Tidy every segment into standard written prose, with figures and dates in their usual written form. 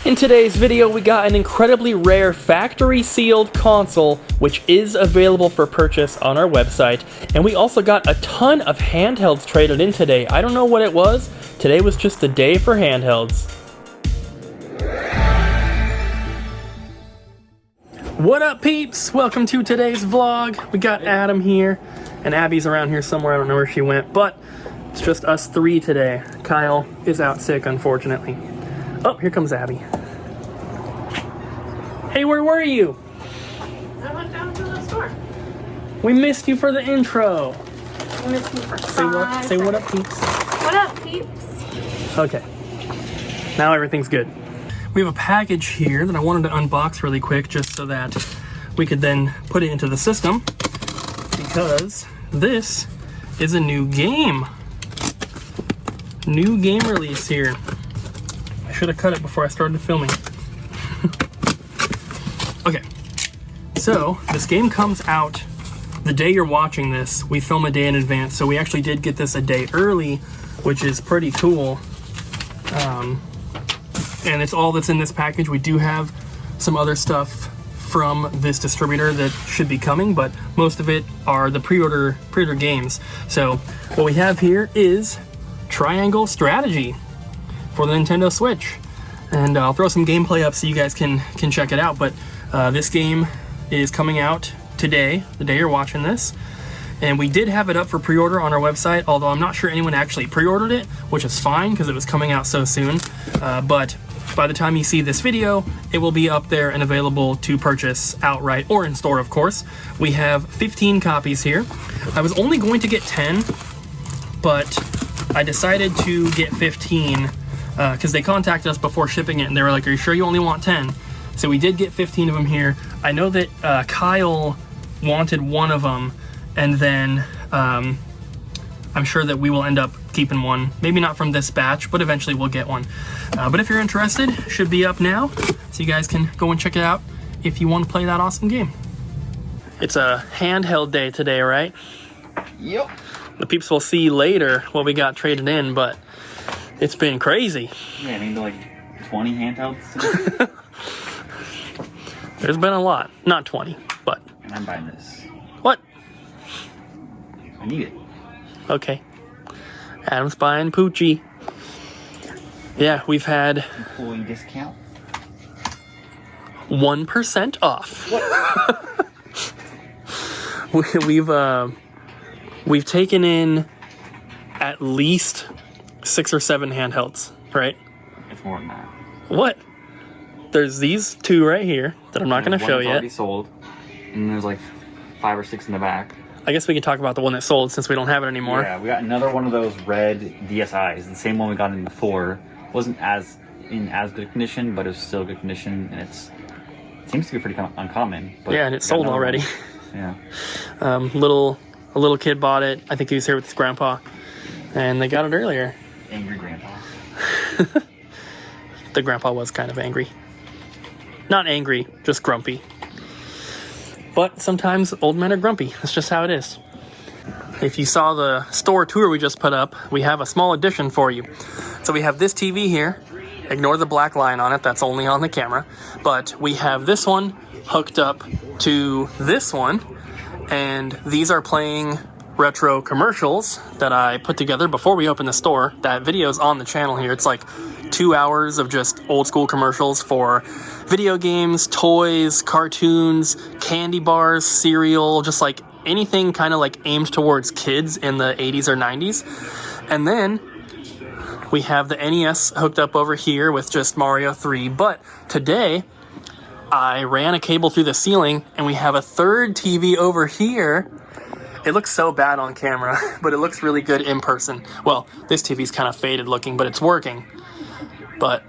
In today's video, we got an incredibly rare factory-sealed console, which is available for purchase on our website, and we also got a ton of handhelds traded in today. I don't know what it was. Today was just a day for handhelds. What up, peeps? Welcome to today's vlog. We got Adam here, and Abby's around here somewhere. I don't know where she went, but it's just us three today. Kyle is out sick, unfortunately. Oh, here comes Abby. Hey, where were you? I went down to the store. We missed you for the intro. You missed me for Say what up, peeps. What up, peeps? Okay. Now everything's good. We have a package here that I wanted to unbox really quick just so that we could then put it into the system, because this is a new game. New game release here. I should have cut it before I started filming. Okay, so this game comes out the day you're watching this. We film a day in advance, so we actually did get this a day early, which is pretty cool. And it's all that's in this package. We do have some other stuff from this distributor that should be coming, but most of it are the pre-order games. So what we have here is Triangle Strategy for the Nintendo Switch, and I'll throw some gameplay up so you guys can check it out. But this game is coming out today, the day you're watching this, and we did have it up for pre-order on our website, although I'm not sure anyone actually pre-ordered it, which is fine because it was coming out so soon. But by the time you see this video, it will be up there and available to purchase outright or in store, of course. We have 15 copies here. I was only going to get 10, but I decided to get 15 because they contacted us before shipping it, and they were like, "Are you sure you only want 10?" So we did get 15 of them here. I know that Kyle wanted one of them, and then I'm sure that we will end up keeping one. Maybe not from this batch, but eventually we'll get one. But if you're interested, it should be up now, so you guys can go and check it out if you want to play that awesome game. It's a handheld day today, right? Yep. The peeps will see later what we got traded in, but it's been crazy. Yeah, maybe like 20 handhelds today. There's been a lot. Not 20, but... And I'm buying this. What? I need it. Okay. Adam's buying Poochie. Yeah, we've had... Employee discount? 1% off. What? We've taken in at least 6 or 7 handhelds, right? It's more than that. What? There's these 2 right here that I'm not going to show yet. Already sold, and there's like 5 or 6 in the back. I guess we can talk about the one that sold since we don't have it anymore. Yeah, we got another one of those red DSIs, the same one we got in before. Wasn't in as good condition, but it was still good condition, and it seems to be pretty uncommon. But yeah, and it sold already. Yeah. A little kid bought it. I think he was here with his grandpa, and they got it earlier. Angry grandpa. The grandpa was kind of angry. Not angry, just grumpy. But sometimes old men are grumpy. That's just how it is. If you saw the store tour we just put up, we have a small addition for you. So we have this TV here. Ignore the black line on it. That's only on the camera. But we have this one hooked up to this one. And these are playing retro commercials that I put together before we opened the store. That video's on the channel here. It's like 2 hours of just old school commercials for video games, toys, cartoons, candy bars, cereal, just like anything kind of like aimed towards kids in the 80s or 90s. And then we have the NES hooked up over here with just Mario 3. But today I ran a cable through the ceiling and we have a third TV over here. It looks so bad on camera, but it looks really good in person. Well, this TV's kind of faded looking, but it's working. But,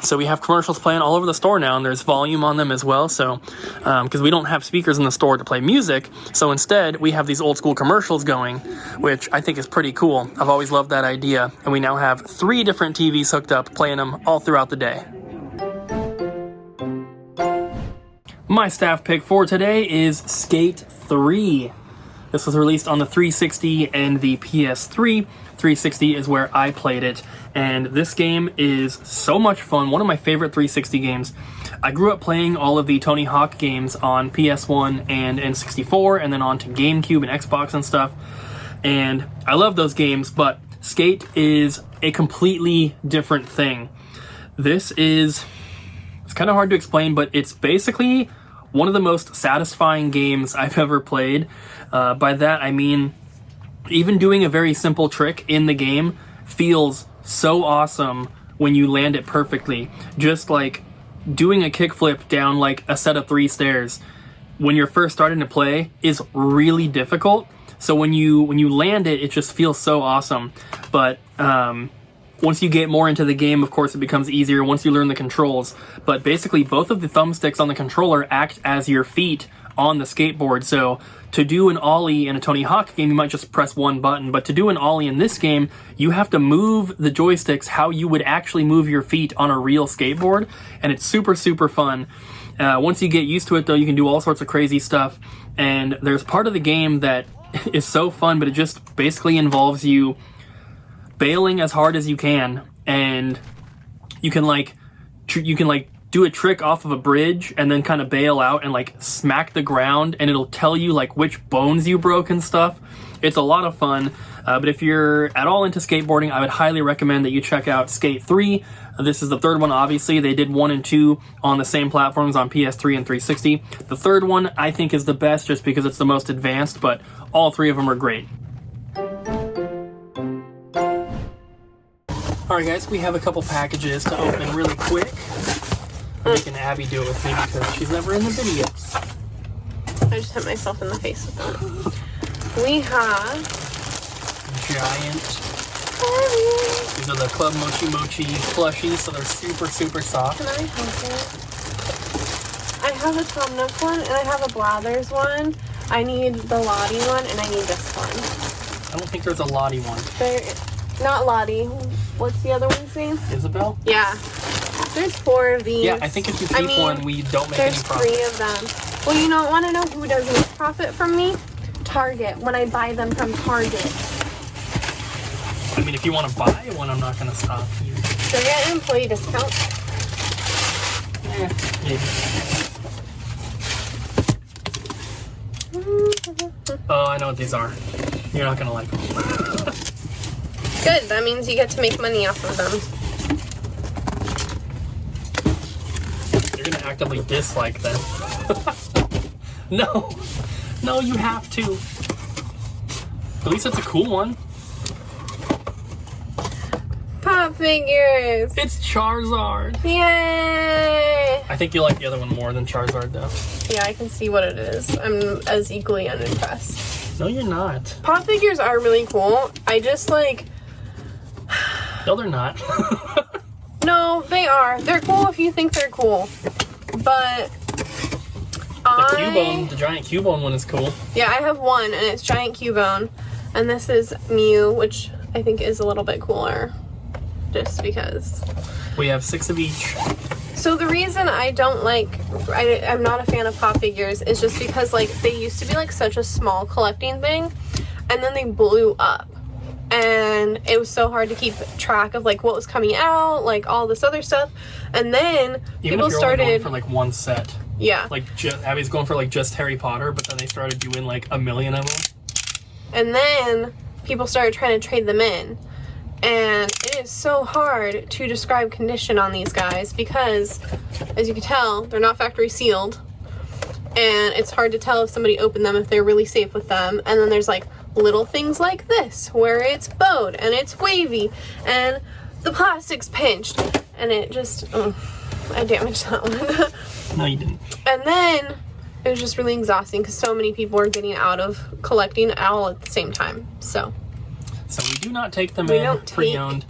so we have commercials playing all over the store now, and there's volume on them as well. So, because we don't have speakers in the store to play music, so instead we have these old school commercials going, which I think is pretty cool. I've always loved that idea. And we now have 3 different TVs hooked up, playing them all throughout the day. My staff pick for today is Skate 3. This was released on the 360 and the PS3. 360 is where I played it, and this game is so much fun. One of my favorite 360 games. I grew up playing all of the Tony Hawk games on PS1 and N64, and then on to GameCube and Xbox and stuff. And I love those games, but Skate is a completely different thing. This is, it's kind of hard to explain, but it's basically one of the most satisfying games I've ever played. By that I mean, even doing a very simple trick in the game feels so awesome when you land it perfectly. Just like doing a kickflip down like a set of 3 stairs when you're first starting to play is really difficult. So when you land it, it just feels so awesome. But once you get more into the game, of course, it becomes easier once you learn the controls. But basically, both of the thumbsticks on the controller act as your feet on the skateboard. So to do an ollie in a Tony Hawk game, you might just press one button. But to do an ollie in this game, you have to move the joysticks how you would actually move your feet on a real skateboard. And it's super, super fun. Once you get used to it, though, you can do all sorts of crazy stuff. And there's part of the game that is so fun, but it just basically involves you bailing as hard as you can, and you can do a trick off of a bridge and then kind of bail out and like smack the ground, and it'll tell you like which bones you broke and stuff. It's a lot of fun. But if you're at all into skateboarding, I would highly recommend that you check out Skate 3. This is the third one, obviously. They did 1 and 2 on the same platforms on PS3 and 360. The third one, I think, is the best just because it's the most advanced, but all 3 of them are great. Alright guys, we have a couple packages to open really quick. I'm making Abby do it with me because she's never in the videos. I just hit myself in the face with that. We have giant. These are the Club Mochi Mochi plushies, so they're super, super soft. Can I help it? I have a Tom Nook one, and I have a Blathers one. I need the Lottie one, and I need this one. I don't think there's a Lottie one. Not Lottie. What's the other one's name? Isabel? Yeah. There's 4 of these. Yeah, I think if you keep one, we don't make any profit. There's 3 of them. Well, you want to know who does make profit from me? Target, when I buy them from Target. I mean, if you want to buy one, I'm not going to stop you. Do I get an employee discount? Maybe. Oh, I know what these are. You're not going to like them. Good, that means you get to make money off of them. You're going to actively dislike them. No. No, you have to. At least it's a cool one. Pop figures! It's Charizard. Yay! I think you like the other one more than Charizard, though. Yeah, I can see what it is. I'm as equally unimpressed. No, you're not. Pop figures are really cool. I just like... No, they're not. No, they are. They're cool if you think they're cool. But... The Cubone, the giant Cubone one is cool. Yeah, I have one, and it's giant Cubone. And this is Mew, which I think is a little bit cooler. Just because. We have 6 of each. So the reason I don't like, I'm not a fan of pop figures is just because like they used to be like such a small collecting thing, and then they blew up. And it was so hard to keep track of like what was coming out, like all this other stuff. And then Even people if you're started only going for like one set. Yeah. Like Abby's going for like just Harry Potter, but then they started doing like a million of them. And then people started trying to trade them in. And it is so hard to describe condition on these guys because, as you can tell, they're not factory sealed. And it's hard to tell if somebody opened them, if they're really safe with them. And then there's like little things like this, where it's bowed and it's wavy and the plastic's pinched. And it just, I damaged that one. No, you didn't. And then it was just really exhausting because so many people are getting out of collecting all at the same time. So we do not take them in pre-owned.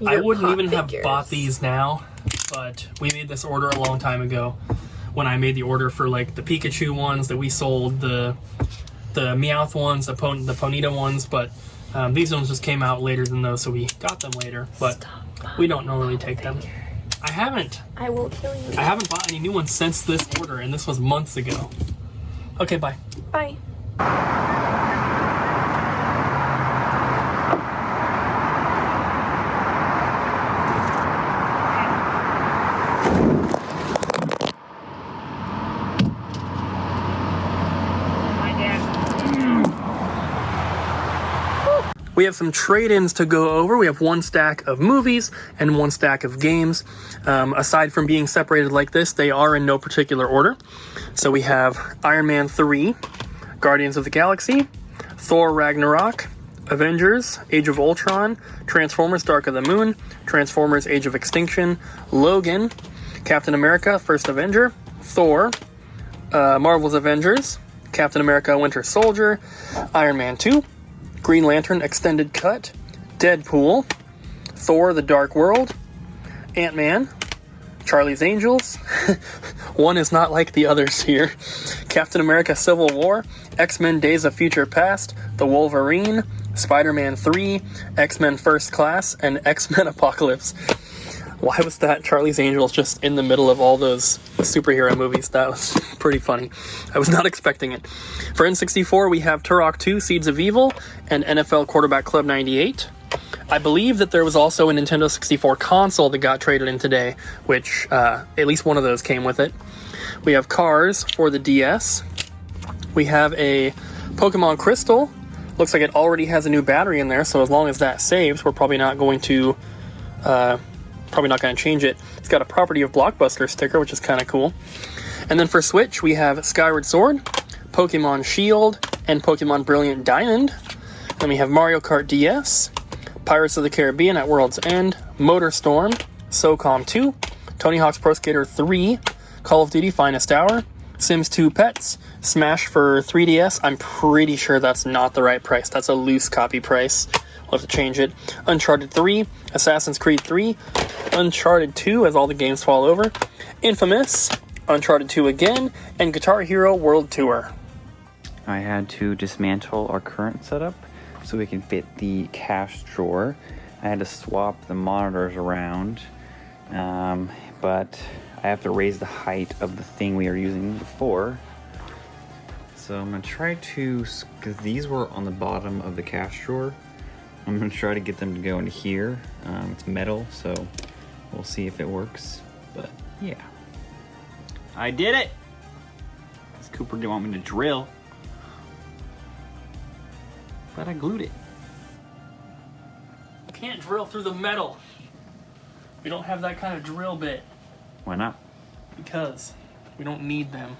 I wouldn't even have bought these now, but we made this order a long time ago when I made the order for like the Pikachu ones that we sold, the Meowth ones, the Ponyta ones, but these ones just came out later than those, so we got them later, but we don't normally take them. I haven't. I will kill you. I haven't bought any new ones since this order, and this was months ago. Okay, bye. Bye. We have some trade-ins to go over. We have one stack of movies and one stack of games. Aside from being separated like this, they are in no particular order. So we have Iron Man 3, Guardians of the Galaxy, Thor Ragnarok, Avengers, Age of Ultron, Transformers Dark of the Moon, Transformers Age of Extinction, Logan, Captain America First Avenger, Thor, Marvel's Avengers, Captain America Winter Soldier, Iron Man 2, Green Lantern Extended Cut, Deadpool, Thor The Dark World, Ant-Man, Charlie's Angels, one is not like the others here, Captain America Civil War, X-Men Days of Future Past, The Wolverine, Spider-Man 3, X-Men First Class, and X-Men Apocalypse. Why was that Charlie's Angels just in the middle of all those superhero movies? That was pretty funny. I was not expecting it. For N64, we have Turok 2, Seeds of Evil, and NFL Quarterback Club 98. I believe that there was also a Nintendo 64 console that got traded in today, which at least one of those came with it. We have Cars for the DS. We have a Pokemon Crystal. Looks like it already has a new battery in there, so as long as that saves, we're probably not going to change it. It's got a Property of Blockbuster sticker, which is kind of cool. And then for Switch, we have Skyward Sword, Pokemon Shield, and Pokemon Brilliant Diamond. Then we have Mario Kart DS, Pirates of the Caribbean at World's End, MotorStorm, SOCOM 2, Tony Hawk's Pro Skater 3, Call of Duty Finest Hour, Sims 2 Pets, Smash for 3DS. I'm pretty sure that's not the right price. That's a loose copy price. We'll have to change it. Uncharted 3, Assassin's Creed 3, Uncharted 2 as all the games fall over, Infamous, Uncharted 2 again, and Guitar Hero World Tour. I had to dismantle our current setup so we can fit the cash drawer. I had to swap the monitors around, but I have to raise the height of the thing we were using before. So I'm gonna try to, because these were on the bottom of the cash drawer, I'm gonna try to get them to go into here. It's metal, so we'll see if it works, but yeah. I did it! Because Cooper didn't want me to drill. But I glued it. You can't drill through the metal. We don't have that kind of drill bit. Why not? Because we don't need them.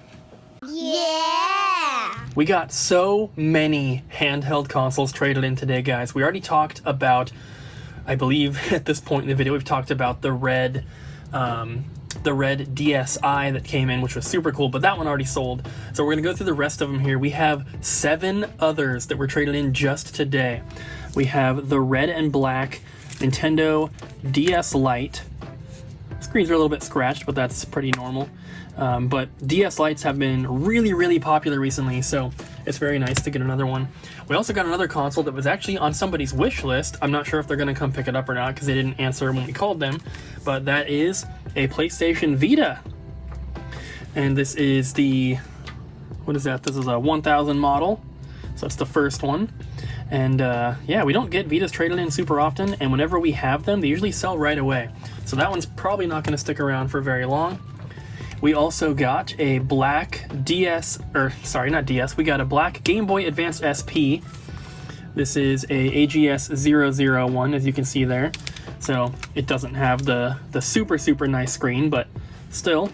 Yeah! We got so many handheld consoles traded in today, guys. We already talked about, I believe at this point in the video, we've talked about the red DSi that came in, which was super cool, but that one already sold. So we're gonna go through the rest of them here. We have 7 others that were traded in just today. We have the red and black Nintendo DS Lite. Screens are a little bit scratched, but that's pretty normal. But DS Lites have been really, really popular recently, so it's very nice to get another one. We also got another console that was actually on somebody's wish list. I'm not sure if they're going to come pick it up or not because they didn't answer when we called them, but that is a PlayStation Vita. And this is the, what is that? This is a 1000 model, so that's the first one. And yeah, we don't get Vitas traded in super often, and whenever we have them, they usually sell right away. So that one's probably not going to stick around for very long. We also got a black DS, or sorry, not DS, we got a black Game Boy Advance SP. This is a AGS001, as you can see there. So it doesn't have the super, super nice screen, but still,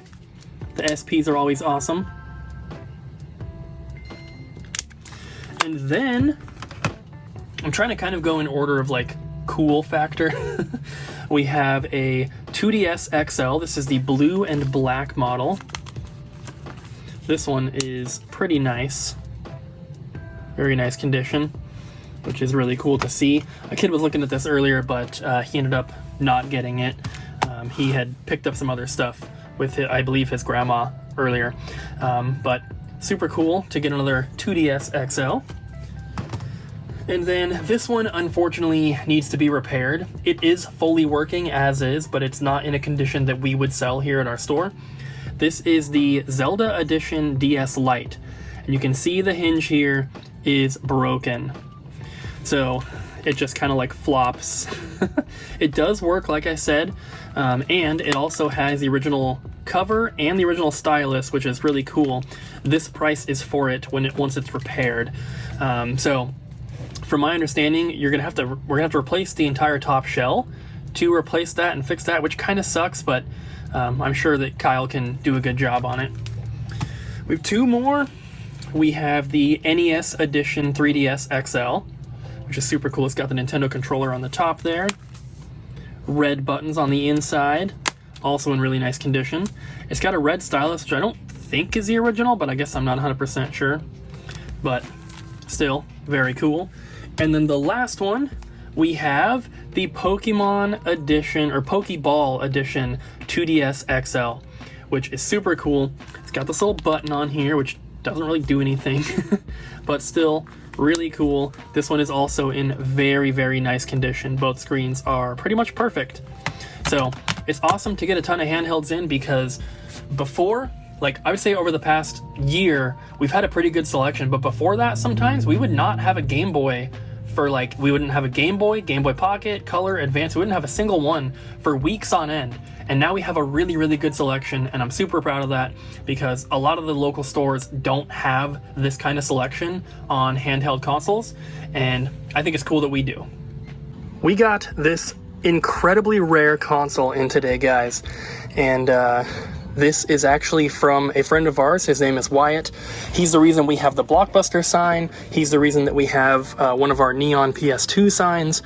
the SPs are always awesome. And then, I'm trying to kind of go in order of like cool factor. We have a 2DS XL. This is the blue and black model. This one is pretty nice. Very nice condition, which is really cool to see. A kid was looking at this earlier, but he ended up not getting it. He had picked up some other stuff with, I believe, his grandma earlier. But super cool to get another 2DS XL. And then this one, unfortunately, needs to be repaired. It is fully working as is, but it's not in a condition that we would sell here at our store. This is the Zelda Edition DS Lite. And you can see the hinge here is broken. So it just kind of like flops. It does work, like I said, and it also has the original cover and the original stylus, which is really cool. This price is for it once it's repaired. So from my understanding, we're gonna have to replace the entire top shell to replace that and fix that, which kind of sucks, but I'm sure that Kyle can do a good job on it. We have two more. We have the NES Edition 3DS XL, which is super cool. It's got the Nintendo controller on the top there. Red buttons on the inside, also in really nice condition. It's got a red stylus, which I don't think is the original, but I guess I'm not 100% sure. But still, very cool. And then the last one, we have the Pokemon Edition, or Pokeball Edition 2DS XL, which is super cool. It's got this little button on here, which doesn't really do anything, but still really cool. This one is also in very, very nice condition. Both screens are pretty much perfect. So it's awesome to get a ton of handhelds in, because before, like I would say over the past year, we've had a pretty good selection, but before that, sometimes we would not have a Game Boy for like, we wouldn't have a Game Boy Pocket, Color, Advance, we wouldn't have a single one for weeks on end. And now we have a really, really good selection, and I'm super proud of that, because a lot of the local stores don't have this kind of selection on handheld consoles, and I think it's cool that we do. We got this incredibly rare console in today, guys, and this is actually from a friend of ours. His name is Wyatt. He's the reason we have the Blockbuster sign. He's the reason that we have one of our neon PS2 signs.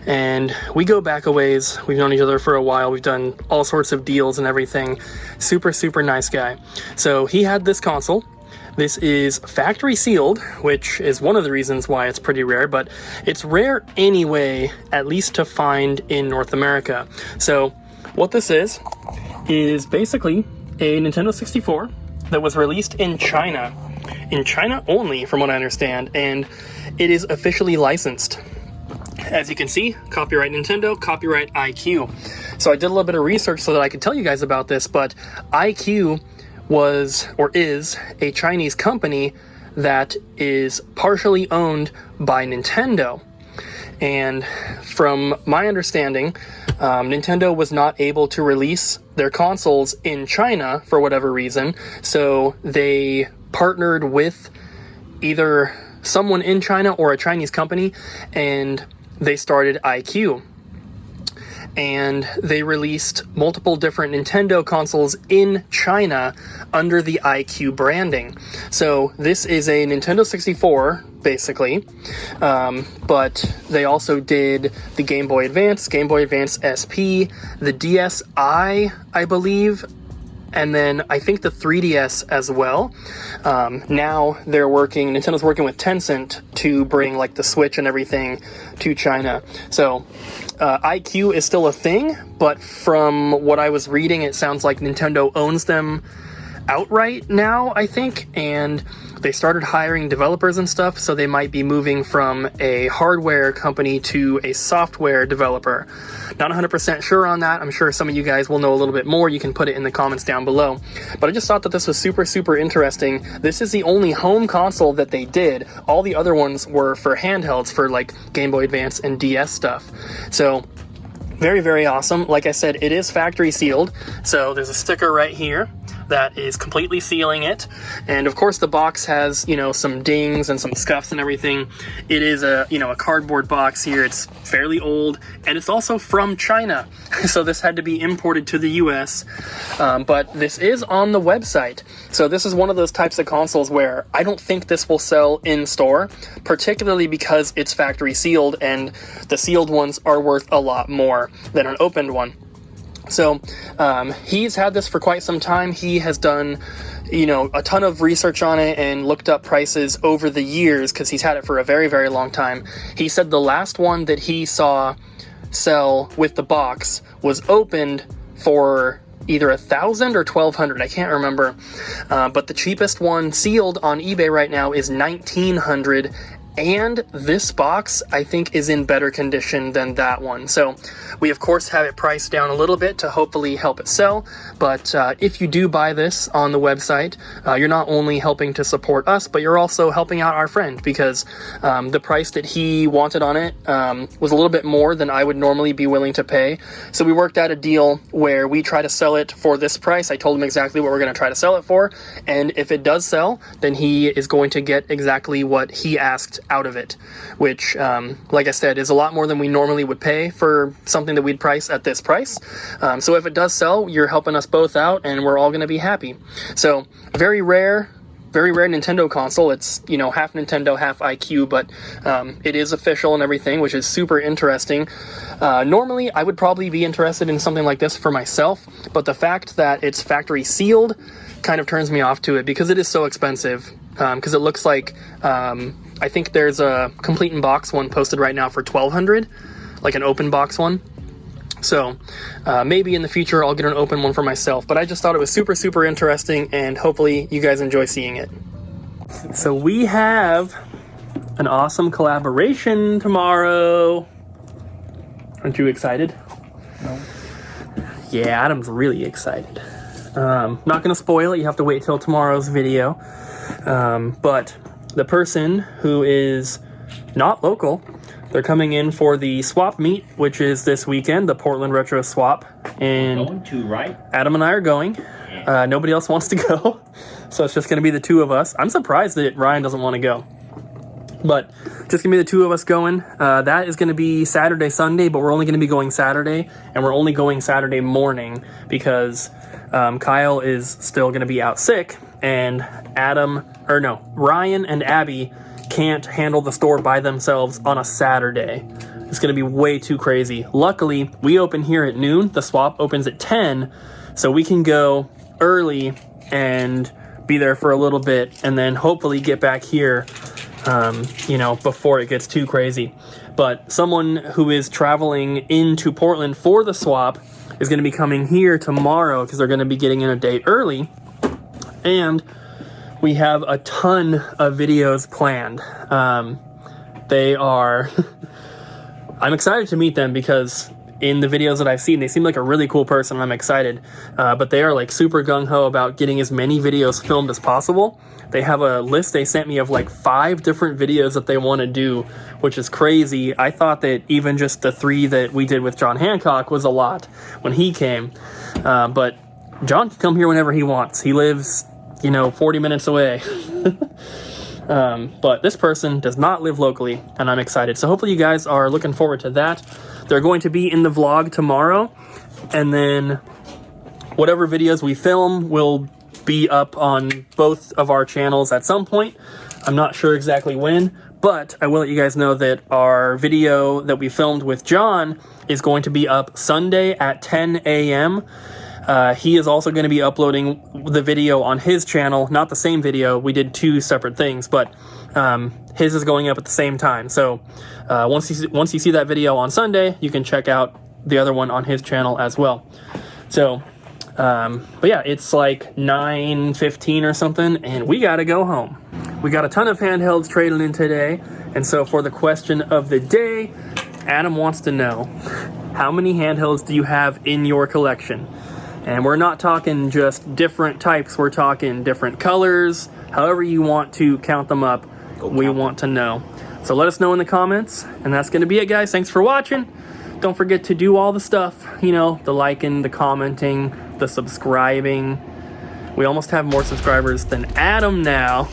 And we go back a ways. We've known each other for a while. We've done all sorts of deals and everything. Super, super nice guy. So he had this console. This is factory sealed, which is one of the reasons why it's pretty rare, but it's rare anyway, at least to find in North America. So what this is basically a Nintendo 64 that was released in China only, from what I understand, and it is officially licensed. As you can see, copyright Nintendo, copyright iQue. So I did a little bit of research so that I could tell you guys about this, but iQue was, or is, a Chinese company that is partially owned by Nintendo. And from my understanding, Nintendo was not able to release their consoles in China for whatever reason, so they partnered with either someone in China or a Chinese company, and they started iQue. And they released multiple different Nintendo consoles in China under the iQue branding. So this is a Nintendo 64, basically, but they also did the Game Boy Advance, Game Boy Advance SP, the DSi, I believe, and then I think the 3DS as well. Now Nintendo's working with Tencent to bring like the Switch and everything to China. So iQue is still a thing, but from what I was reading, it sounds like Nintendo owns them outright now, I think, and they started hiring developers and stuff, so they might be moving from a hardware company to a software developer. Not 100% sure on that. I'm sure some of you guys will know a little bit more. You can put it in the comments down below. But I just thought that this was super, super interesting. This is the only home console that they did. All the other ones were for handhelds, for like Game Boy Advance and DS stuff. So very, very awesome. Like I said, it is factory sealed. So there's a sticker right here that is completely sealing it, and of course the box has, you know, some dings and some scuffs and everything. It is a cardboard box here. It's fairly old, and it's also from China, so this had to be imported to the US, but this is on the website. So this is one of those types of consoles where I don't think this will sell in store, particularly because it's factory sealed, and the sealed ones are worth a lot more than an opened one. So he's had this for quite some time. He has done, a ton of research on it and looked up prices over the years, because he's had it for a very, very long time. He said the last one that he saw sell with the box was opened for either $1,000 or $1,200. I can't remember. But the cheapest one sealed on eBay right now is $1,900. And this box, I think, is in better condition than that one. So we, of course, have it priced down a little bit to hopefully help it sell. But if you do buy this on the website, you're not only helping to support us, but you're also helping out our friend, because the price that he wanted on it was a little bit more than I would normally be willing to pay. So we worked out a deal where we try to sell it for this price. I told him exactly what we're going to try to sell it for. And if it does sell, then he is going to get exactly what he asked out of it, which, like I said, is a lot more than we normally would pay for something that we'd price at this price. So if it does sell, you're helping us both out, and we're all going to be happy. So very rare Nintendo console. It's, you know, half Nintendo, half iQue, but it is official and everything, which is super interesting. Normally, I would probably be interested in something like this for myself, but the fact that it's factory sealed kind of turns me off to it because it is so expensive. Because it looks like, I think there's a complete in box one posted right now for $1,200, like an open box one. So maybe in the future I'll get an open one for myself, but I just thought it was super interesting, and hopefully you guys enjoy seeing it. So we have an awesome collaboration tomorrow. Aren't you excited? No. Yeah, Adam's really excited. Not gonna spoil it, you have to wait till tomorrow's video. But the person who is not local, they're coming in for the swap meet, which is this weekend, the Portland Retro Swap. And Going to, right? Adam and I are going. Nobody else wants to go. So it's just going to be the two of us. I'm surprised that Ryan doesn't want to go. But just going to be the two of us going. That is going to be Saturday, Sunday, but we're only going to be going Saturday. And we're only going Saturday morning because Kyle is still going to be out sick. And Ryan and Abby can't handle the store by themselves on a Saturday. It's going to be way too crazy. Luckily, we open here at noon. The swap opens at 10, so we can go early and be there for a little bit, and then hopefully get back here, before it gets too crazy. But someone who is traveling into Portland for the swap is going to be coming here tomorrow because they're going to be getting in a day early, and we have a ton of videos planned. I'm excited to meet them because in the videos that I've seen, they seem like a really cool person, and I'm excited. But they are like super gung-ho about getting as many videos filmed as possible. They have a list they sent me of like 5 different videos that they want to do, which is crazy. I thought that even just the 3 that we did with John Hancock was a lot when he came. But John can come here whenever he wants. He lives 40 minutes away. But this person does not live locally, and I'm excited. So hopefully you guys are looking forward to that. They're going to be in the vlog tomorrow, and then whatever videos we film will be up on both of our channels at some point. I'm not sure exactly when, but I will let you guys know that our video that we filmed with John is going to be up Sunday at 10 a.m. He is also going to be uploading the video on his channel, not the same video. We did 2 separate things, but his is going up at the same time. So once you see that video on Sunday, you can check out the other one on his channel as well. So, but yeah, it's like 9:15 or something, and we got to go home. We got a ton of handhelds trading in today, and so for the question of the day, Adam wants to know, how many handhelds do you have in your collection? And we're not talking just different types, we're talking different colors, however you want to count them up, we want to know. So let us know in the comments, and that's going to be it, guys. Thanks for watching. Don't forget to do all the stuff, the liking, the commenting, the subscribing. We almost have more subscribers than Adam now.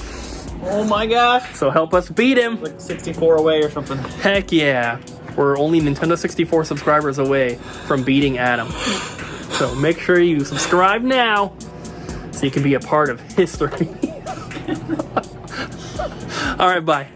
Oh my gosh. So help us beat him. Like 64 away or something. Heck yeah. We're only Nintendo 64 subscribers away from beating Adam. So make sure you subscribe now so you can be a part of history. All right, bye.